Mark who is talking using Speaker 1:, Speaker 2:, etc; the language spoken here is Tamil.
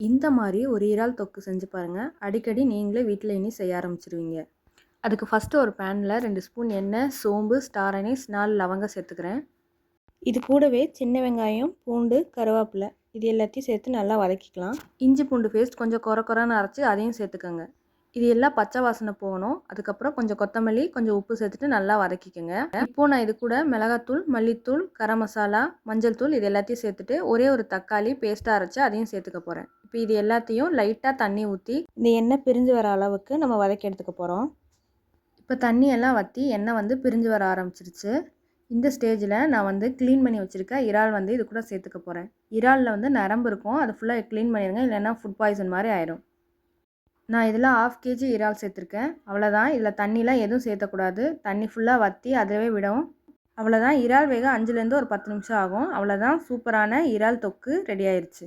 Speaker 1: இந்த மாதிரி ஒரு இறால் தொக்கு செஞ்சு பாருங்கள். அடிக்கடி நீங்களே வீட்டில் இனி செய்ய ஆரம்பிச்சிருவீங்க. அதுக்கு ஃபஸ்ட்டு ஒரு பேனில் 2 ஸ்பூன் எண்ணெய், சோம்பு, ஸ்டார் அனீஸ், 4 லவங்கம் சேர்த்துக்கிறேன். இது கூடவே சின்ன வெங்காயம், பூண்டு, கருவேப்பிலை இது எல்லாத்தையும் சேர்த்து நல்லா வதக்கிக்கலாம். இஞ்சி பூண்டு பேஸ்ட் கொஞ்சம் கொரன்னு அரைச்சி அதையும் சேர்த்துக்கோங்க. இது எல்லாம் பச்சை வாசனை போகணும். அதுக்கப்புறம் கொஞ்சம் கொத்தமல்லி, கொஞ்சம் உப்பு சேர்த்துட்டு நல்லா வதக்கிக்கோங்க. இப்போது நான் இது கூட மிளகாத்தூள், மல்லித்தூள், கரம் மசாலா, மஞ்சள் தூள் இது எல்லாத்தையும் சேர்த்துட்டு ஒரே ஒரு தக்காளி பேஸ்ட்டாக அரைச்சி அதையும் சேர்த்துக்க போகிறேன். இப்போ இது எல்லாத்தையும் லைட்டாக தண்ணி ஊற்றி இந்த எண்ணெய் பிரிஞ்சு வர அளவுக்கு நம்ம வதக்கி எடுத்துக்க போகிறோம். இப்போ தண்ணி எல்லாம் வற்றி எண்ணெய் பிரிஞ்சு வர ஆரம்பிச்சிருச்சு. இந்த ஸ்டேஜில் நான் க்ளீன் பண்ணி வச்சுருக்க இறால் இது கூட சேர்த்துக்க போகிறேன். இறாலில் நரம்பு இருக்கும், அது ஃபுல்லாக க்ளீன் பண்ணிடுங்க, இல்லைன்னா ஃபுட் பாய்சன் மாதிரி ஆயிடும். நான் இதில் 1/2 kg இறால் சேர்த்துருக்கேன். அவ்வளோதான். இதில் தண்ணிலாம் எதுவும் சேர்த்தக்கூடாது. தண்ணி ஃபுல்லாக வற்றி அதிலவே விடும். அவ்வளோதான். இறால் வேக 5லேருந்து ஒரு 10 நிமிஷம் ஆகும். அவ்வளோதான். சூப்பரான இறால் தொக்கு ரெடி ஆயிடுச்சு.